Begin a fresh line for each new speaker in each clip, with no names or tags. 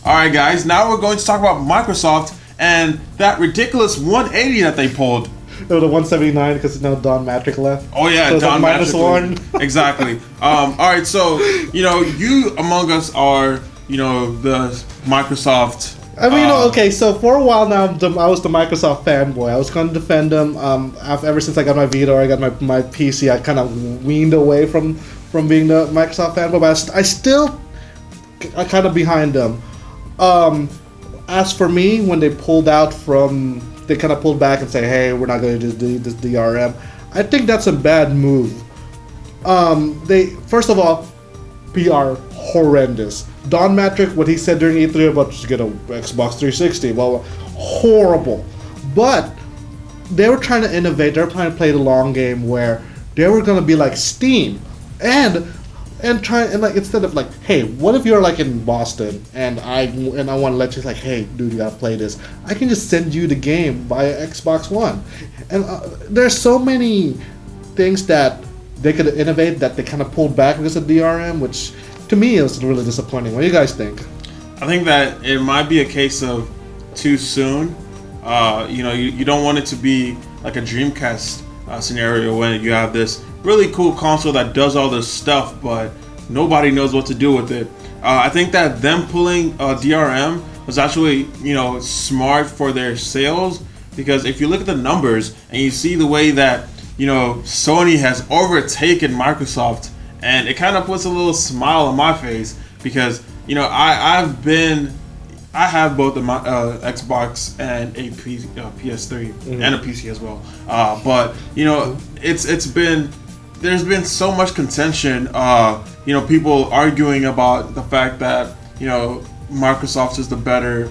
Alright guys, now we're going to talk about Microsoft and that ridiculous 180 that they pulled.
It was a 179 because Don Matrick left.
Oh yeah,
so
Don
Matrick.
-1. Exactly. Alright, so, you among us are, the Microsoft...
I mean, okay, so for a while now, I was the Microsoft fanboy. I was going to defend them. Ever since I got my Vita or I got my PC, I kind of weaned away from being the Microsoft fanboy, but I kind of behind them. As for me, when they pulled out they kind of pulled back and say, hey, we're not going to do this DRM. I think that's a bad move. First of all, PR horrendous. Don Matrick, what he said during E3 about just get a Xbox 360, well, horrible. But they were trying to innovate. They were trying to play the long game where they were going to be like Steam, and instead of like, hey, what if you're like in Boston and I want to let you like, hey, dude, you gotta play this. I can just send you the game via Xbox One, and there's so many things that they could innovate that they kind of pulled back because of DRM, which to me is really disappointing. What do you guys think?
I think that it might be a case of too soon. You don't want it to be like a Dreamcast scenario when you have this really cool console that does all this stuff, but nobody knows what to do with it. I think that them pulling DRM was actually, smart for their sales, because if you look at the numbers and you see the way that, Sony has overtaken Microsoft, and it kind of puts a little smile on my face because, I have both a Xbox and a PS3 and a PC as well. But there's been so much contention. People arguing about the fact that Microsoft is the better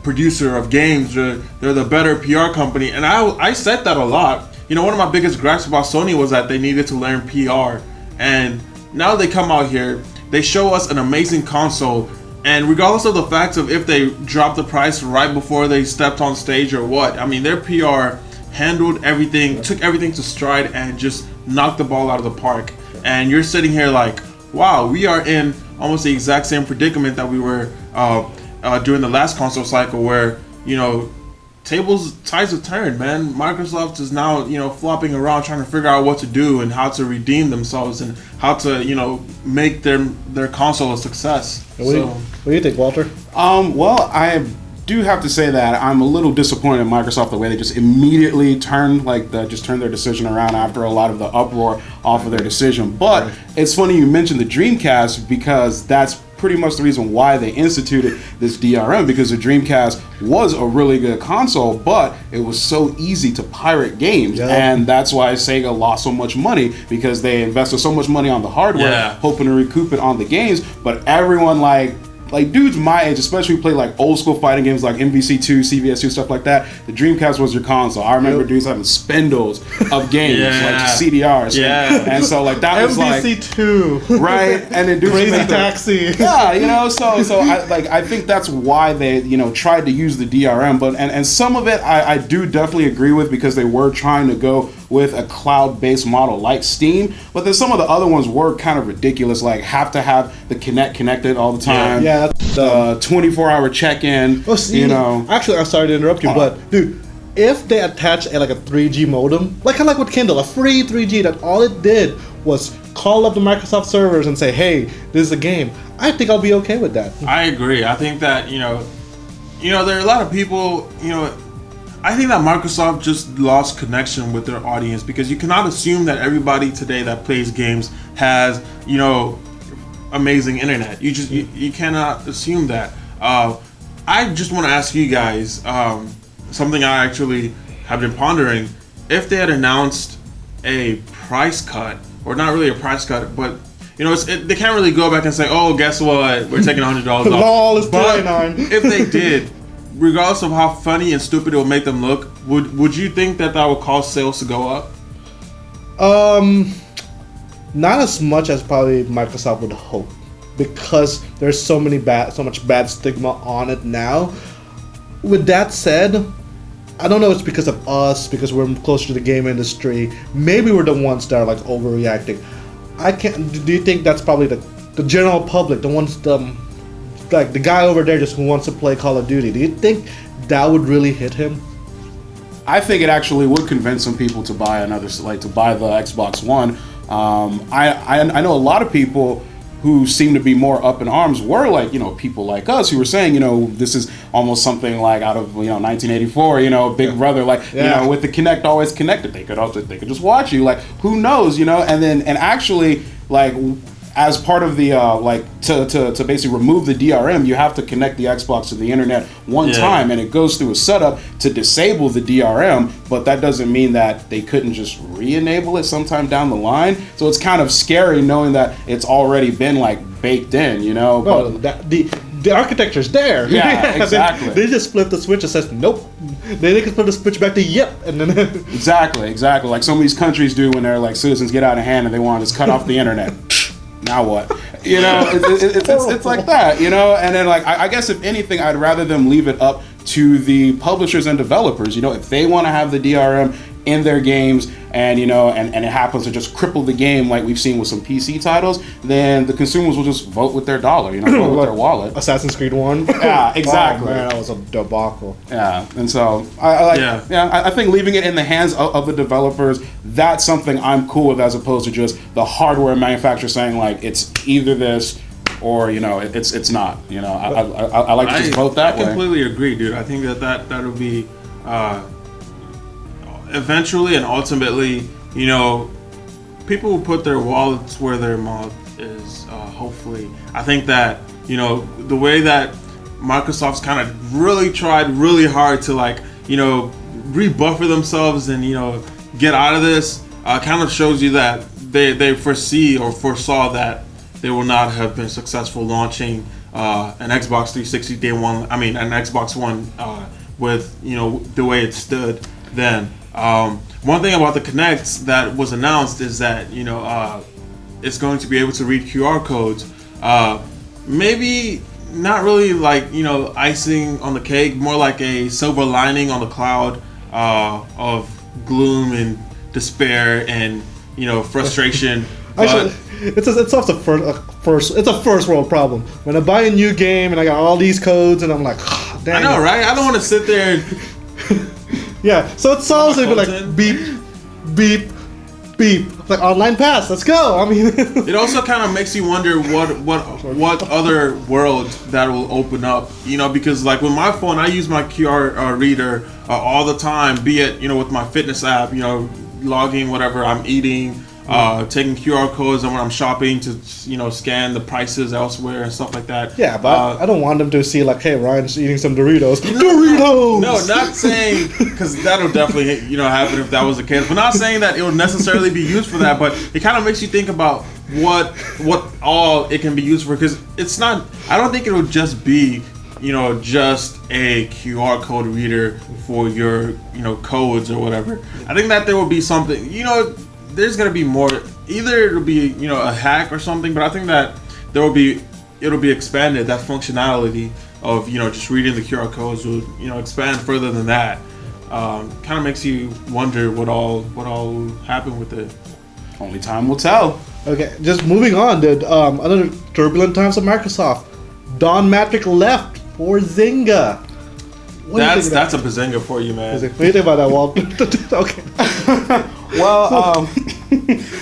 producer of games. They're the better PR company, and I said that a lot. One of my biggest gripes about Sony was that they needed to learn PR, and now they come out here, they show us an amazing console. And regardless of the fact of if they dropped the price right before they stepped on stage or what, I mean, their PR handled everything, took everything to stride, and just knocked the ball out of the park. And you're sitting here like, wow, we are in almost the exact same predicament that we were during the last console cycle, where tides have turned, man. Microsoft is now flopping around trying to figure out what to do and how to redeem themselves and how to make their console a success.
What do you think, Walter?
Well, I do have to say that I'm a little disappointed in Microsoft the way they just immediately turned their decision around after a lot of the uproar off of their decision. But it's funny you mentioned the Dreamcast, because that's pretty much the reason why they instituted this DRM, because the Dreamcast was a really good console, but it was so easy to pirate games, and that's why Sega lost so much money, because they invested so much money on the hardware, hoping to recoup it on the games. But everyone like dudes my age, especially who play like old school fighting games like MVC2, CVS2, stuff like that, the Dreamcast was your console. I remember dudes having spindles of games, like CDRs. And so like that was like
MVC2.
Right? And then dudes
Crazy Taxi.
Yeah, so I think that's why they, tried to use the DRM, but and some of it I do definitely agree with, because they were trying to go with a cloud-based model like Steam, but then some of the other ones were kind of ridiculous, like have to have the Kinect connected all the time. The 24-hour check-in.
Actually, I'm sorry to interrupt you, but dude, if they attach a 3G modem, kind of like with Kindle, a free 3G, that all it did was call up the Microsoft servers and say, hey, this is a game, I think I'll be okay with that.
I agree. I think that there are a lot of people, I think that Microsoft just lost connection with their audience, because you cannot assume that everybody today that plays games has, amazing internet. You cannot assume that. I just want to ask you guys something I actually have been pondering. If they had announced a price cut, or not really a price cut, but they can't really go back and say, oh, guess what, we're taking $100 off.
Lol, it's $29.
If they did, regardless of how funny and stupid it will make them look, would you think that would cause sales to go up?
Not as much as probably Microsoft would hope, because there's so much bad stigma on it now. With that said, I don't know, it's because of us, because we're closer to the game industry. Maybe we're the ones that are overreacting. Do you think that's probably the general public, the ones like the guy over there just who wants to play Call of Duty, do you think that would really hit him?
I think it actually would convince some people to buy to buy the Xbox One. I know a lot of people who seem to be more up in arms were like, people like us who were saying, this is almost something like out of 1984, Big Brother, like with the Kinect always connected, they could just watch you, like who knows, and actually like as part of the to basically remove the DRM, you have to connect the Xbox to the internet one time, and it goes through a setup to disable the DRM. But that doesn't mean that they couldn't just re-enable it sometime down the line. So it's kind of scary knowing that it's already been like baked in,
Well, the architecture's there.
Yeah, exactly.
They just flip the switch and says nope. Then they can flip the switch back to yep, and then
exactly. Like some of these countries do when their like citizens get out of hand and they want to just cut off the internet. Now what? It's like that, and then like I guess if anything, I'd rather them leave it up to the publishers and developers. If they want to have the DRM in their games and and it happens to just cripple the game like we've seen with some PC titles, then the consumers will just vote with their dollar, vote with their wallet.
Assassin's Creed 1.
Yeah, exactly.
Oh, man, that was a debacle.
Yeah, and so I think leaving it in the hands of the developers, that's something I'm cool with, as opposed to just the hardware manufacturer saying like it's either this or it's not. I like to just vote that way.
I completely agree, dude. I think that would be eventually and ultimately, people will put their wallets where their mouth is. Hopefully, I think that the way that Microsoft's kind of really tried really hard to rebuffer themselves and get out of this kind of shows you that they foresee or foresaw that they will not have been successful launching an Xbox 360 day one. I mean, an Xbox One with the way it stood then. One thing about the Kinect that was announced is that it's going to be able to read QR codes. Maybe not really like icing on the cake, more like a silver lining on the cloud of gloom and despair and frustration.
Actually, it's a first world problem. When I buy a new game and I got all these codes and I'm like, oh, dang.
I know, right? I don't want to sit there and
yeah, so it solves it with like beep, beep, beep. Like online pass, let's go. I mean,
it also kind of makes you wonder what other world that will open up. Because like with my phone, I use my QR reader all the time. Be it with my fitness app, logging whatever I'm eating, taking QR codes and when I'm shopping to scan the prices elsewhere and stuff like that.
Yeah, but I don't want them to see like, hey, Ryan's eating some Doritos. Doritos.
No, not saying, because that'll definitely happen if that was the case. But not saying that it would necessarily be used for that. But it kind of makes you think about what all it can be used for, because it's not. I don't think it would just be just a QR code reader for your codes or whatever. I think that there will be something there's gonna be more. Either it'll be a hack or something, but I think that it'll be expanded. That functionality of just reading the QR codes will expand further than that. Kind of makes you wonder what all will happen with it.
Only time will tell.
Okay, just moving on, dude. Another turbulent times of Microsoft. Don Matrick left for Zynga.
That's a bazinga for you, man.
What do you think about that, Walt? Okay.
Well,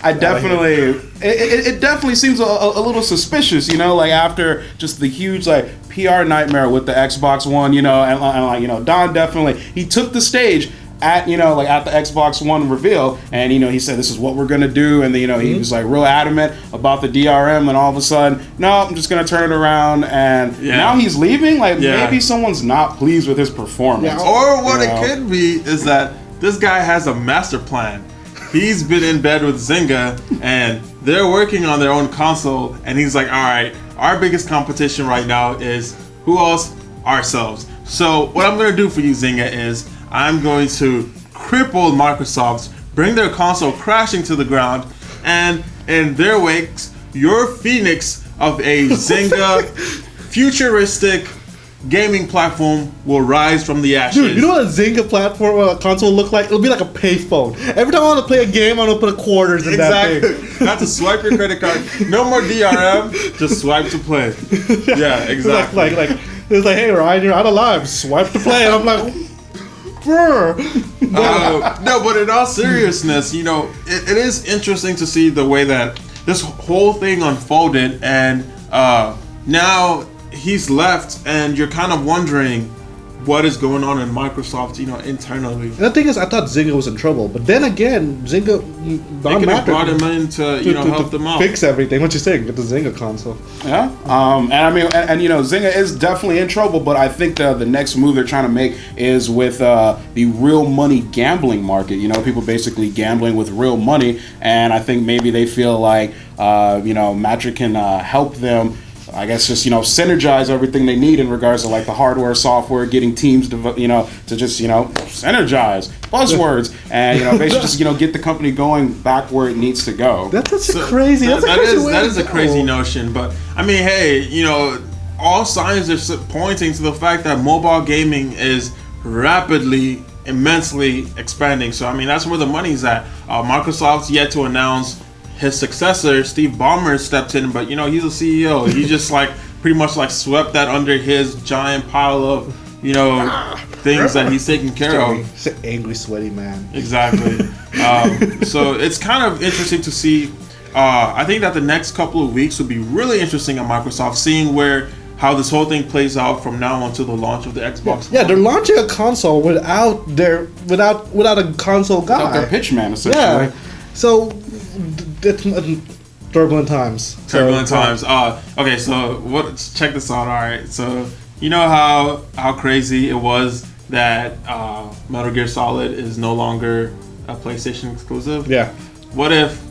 I definitely, it definitely seems a little suspicious, like after just the huge PR nightmare with the Xbox One, and Don definitely, he took the stage at at the Xbox One reveal, and he said this is what we're gonna do, and he was real adamant about the DRM, and all of a sudden, no, I'm just gonna turn it around, and now he's leaving. Maybe someone's not pleased with his performance.
Or what it could be is that this guy has a master plan. He's been in bed with Zynga, and they're working on their own console, and he's like, all right, our biggest competition right now is who else? Ourselves. So what I'm gonna do for you, Zynga, is I'm going to cripple Microsoft, bring their console crashing to the ground, and in their wakes, your phoenix of a Zynga futuristic gaming platform will rise from the ashes.
Dude, you know what a Zynga platform or a console will look like? It'll be like a payphone. Every time I want to play a game, I'm gonna put quarters in that thing.
Exactly. Not to swipe your credit card. No more DRM. Just swipe to play. Yeah, exactly.
Like it's like, hey Ryan, you're out of lives. Swipe to play, and I'm like, brr.
No, but in all seriousness, you know, it is interesting to see the way that this whole thing unfolded, and now he's left, and you're kind of wondering what is going on in Microsoft, you know, internally.
And the thing is, I thought Zynga was in trouble, but then again, Zynga
they could have brought him in to help them out,
fix everything. What you saying? Get the Zynga console.
Yeah. And I mean, and you know, Zynga is definitely in trouble, but I think the next move they're trying to make is with the real money gambling market. You know, people basically gambling with real money, and I think maybe they feel like you know, Magic can help them. I guess just, you know, synergize everything they need in regards to like the hardware, software, getting teams to, you know, to just, you know, synergize, buzzwords, and, you know, basically just, you know, get the company going back where it needs to go.
That's such a crazy. That
is a crazy notion, but I mean, hey, you know, all signs are pointing to the fact that mobile gaming is rapidly, immensely expanding. So I mean, that's where the money's at. Microsoft's yet to announce his successor. Steve Ballmer stepped in, but you know, he's a CEO. He just like pretty much like swept that under his giant pile of, you know, things that he's taking care of.
He's an angry, sweaty man.
Exactly. So it's kind of interesting to see. I think that the next couple of weeks will be really interesting at Microsoft, seeing how this whole thing plays out from now until the launch of the Xbox.
Yeah, they're launching a console without a console guy.
Without their pitch man, essentially.
Yeah. So it's turbulent times.
Turbulent times. Okay, so check this out. All right, so you know how crazy it was that Metal Gear Solid is no longer a PlayStation exclusive.
Yeah.
What if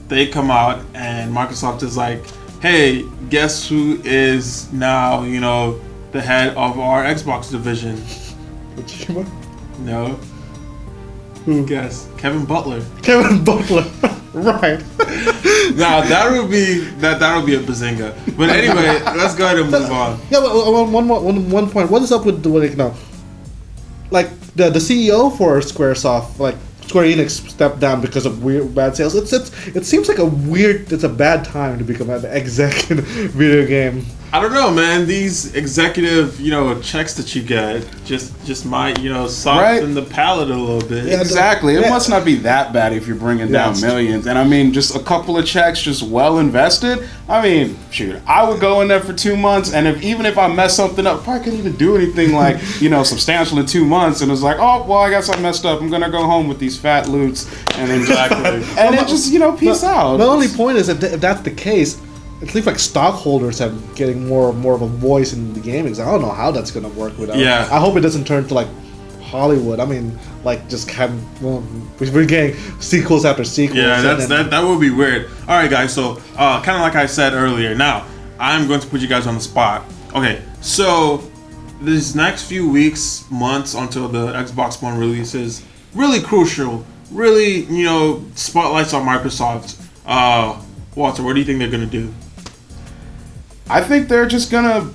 they come out and Microsoft is like, hey, guess who is now, you know, the head of our Xbox division?
Kojima?
No.
Who?
Guess. Kevin Butler.
Kevin Butler. Right.
Now that would be a bazinga. But anyway, let's go ahead and move on.
Yeah, but one point. What is up with like the CEO for Squaresoft, like Square Enix, stepped down because of bad sales. It seems like it's a bad time to become an exec in a video game.
I don't know, man. These executive, you know, checks that you get just might, you know, soften the palate a little bit.
Yeah, exactly. It must not be that bad if you're bringing down millions. And I mean, just a couple of checks, just well invested. I mean, shoot, I would go in there for 2 months, and even if I mess something up, probably couldn't even do anything like, you know, substantial in 2 months. And it was like, oh, well, I guess I messed up. I'm gonna go home with these fat loots, and then and then just, you know, peace out.
The only point is that if that's the case, it seems like stockholders have getting more of a voice in the gaming. I don't know how that's gonna work without.
Yeah.
I hope it doesn't turn to like Hollywood. I mean, like just we're getting sequels after sequels.
Yeah, that would be weird. All right, guys. So kind of like I said earlier. Now I'm going to put you guys on the spot. Okay, so these next few weeks, months until the Xbox One releases, really crucial. Really, you know, spotlights on Microsoft. Walter, what do you think they're gonna do?
I think they're just gonna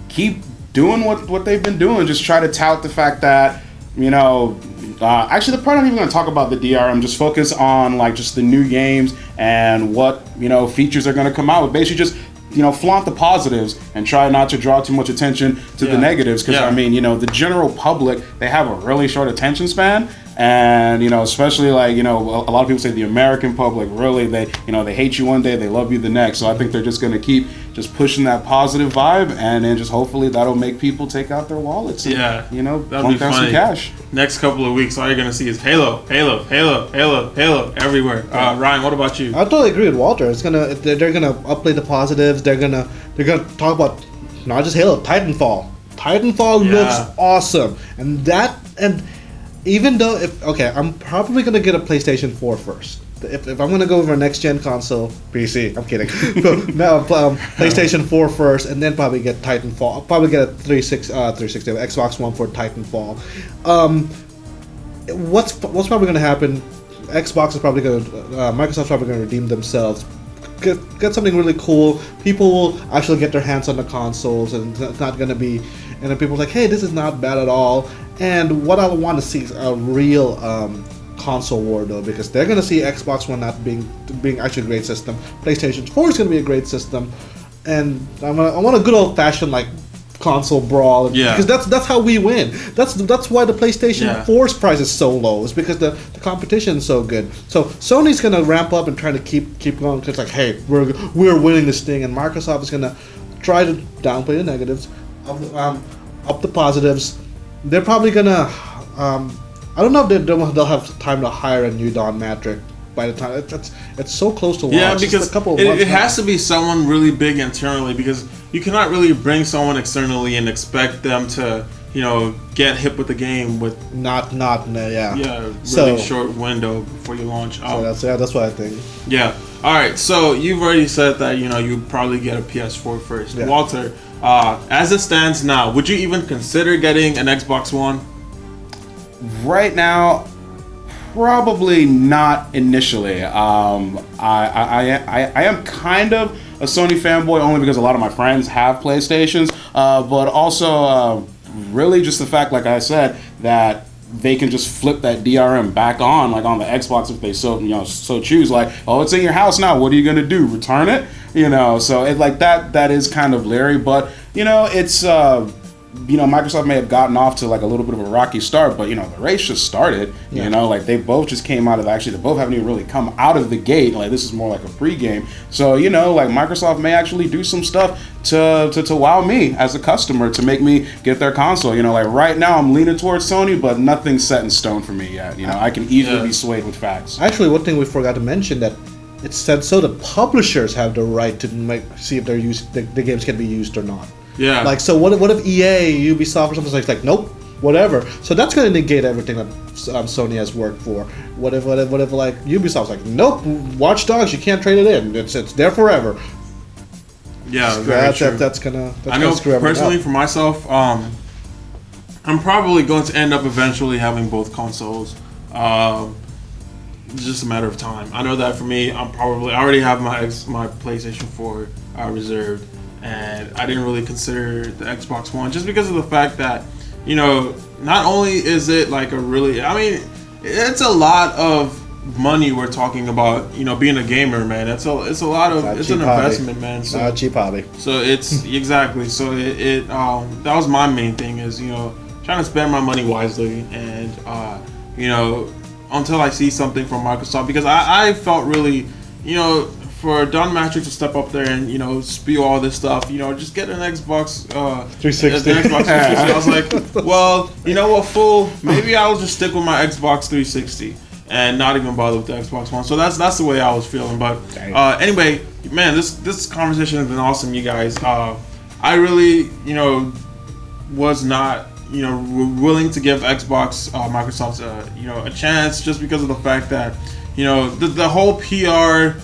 keep doing what they've been doing. Just try to tout the fact that, you know, actually they're probably not even gonna talk about the DRM. Just focus on like just the new games and what, you know, features are gonna come out with. Basically, just, you know, flaunt the positives and try not to draw too much attention to the negatives. Because I mean, you know, the general public, they have a really short attention span. And, you know, especially like, you know, a lot of people say the American public, really, they hate you one day, they love you the next. So I think they're just going to keep just pushing that positive vibe, and then just hopefully that'll make people take out their wallets and, you know, plunk down some cash.
Next couple of weeks, all you're going to see is Halo everywhere. Ryan, what about you?
I totally agree with Walter. They're gonna upplay the positives. They're gonna talk about not just Halo, Titanfall. Titanfall looks awesome, and even though I'm probably gonna get a PlayStation 4 first. If I'm gonna go for a next gen console, PC. I'm kidding. No, PlayStation 4 first, and then probably get Titanfall. I'll probably get a 360 Xbox One for Titanfall. What's probably gonna happen? Microsoft's probably gonna redeem themselves get something really cool. People will actually get their hands on the consoles, and it's not going to be. And then people are like, hey, this is not bad at all. And what I want to see is a real console war, though, because they're going to see Xbox One not being actually a great system. PlayStation 4 is going to be a great system, and I want a good old fashioned like console brawl.
Yeah.
Because that's how we win. That's why the PlayStation
Yeah.
4's price is so low. It's because the competition is so good. So Sony's gonna ramp up and try to keep going. Cause it's like, hey, we're winning this thing, and Microsoft is gonna try to downplay the negatives, up the positives. They're probably gonna. I don't know if they'll have time to hire a new Don Matrick by the time it's so close to launch.
Yeah,
It's
because
just a couple of months
it has to be someone really big internally, because you cannot really bring someone externally and expect them to, get hip with the game with really short window before you launch.
So that's what I think.
Yeah. All right. So you've already said that you probably get a PS4 first.
Yeah.
Walter, as it stands now, would you even consider getting an Xbox One?
Right now, probably not initially. I am kind of a Sony fanboy only because a lot of my friends have PlayStations, but also really just the fact, like I said, that they can just flip that DRM back on, like on the Xbox if they so choose. Like, oh, it's in your house now. What are you gonna do? Return it? So it like that is kind of leery, but it's. Microsoft may have gotten off to like a little bit of a rocky start, but the race just started.
Yeah.
Like they both just came out of they both haven't even really come out of the gate. Like this is more like a pregame. So like Microsoft may actually do some stuff to wow me as a customer to make me get their console. Like right now I'm leaning towards Sony, but nothing's set in stone for me yet. I can easily be swayed with facts.
Actually, one thing we forgot to mention that it said so the publishers have the right to see if the games can be used or not.
Yeah.
Like, so what if EA, Ubisoft, or something like nope, whatever. So that's going to negate everything that Sony has worked for. What if like Ubisoft's like, nope, Watch Dogs, you can't trade it in. It's there forever.
Yeah,
So
very true.
That's gonna.
I know personally for myself, I'm probably going to end up eventually having both consoles. It's just a matter of time. I know that for me, I already have my PlayStation 4 reserved. And I didn't really consider the Xbox One just because of the fact that, not only is it like it's a lot of money we're talking about, being a gamer, man. It's an investment, man. So,
not a cheap hobby.
So it's exactly. So it that was my main thing is, trying to spend my money wisely and, until I see something from Microsoft, because I felt really, for Don Matrick to step up there and spew all this stuff, just get an Xbox
360.
An Xbox 360. I was like, well, you know what, fool? Maybe I'll just stick with my Xbox 360 and not even bother with the Xbox One. So that's the way I was feeling. But anyway, man, this conversation has been awesome, you guys. I really was not willing to give Xbox Microsoft a chance just because of the fact that the whole PR.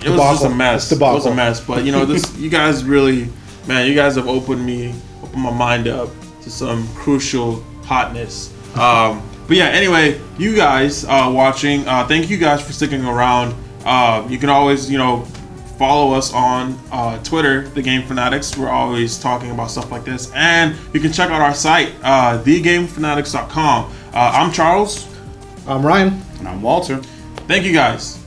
It was just a mess. It was a mess. But you guys really, man, you guys have opened my mind up to some crucial hotness. But yeah, anyway, you guys watching, thank you guys for sticking around. You can always follow us on Twitter, The Game Fanatics. We're always talking about stuff like this, and you can check out our site, thegamefanatics.com. I'm Charles.
I'm Ryan.
And I'm Walter.
Thank you guys.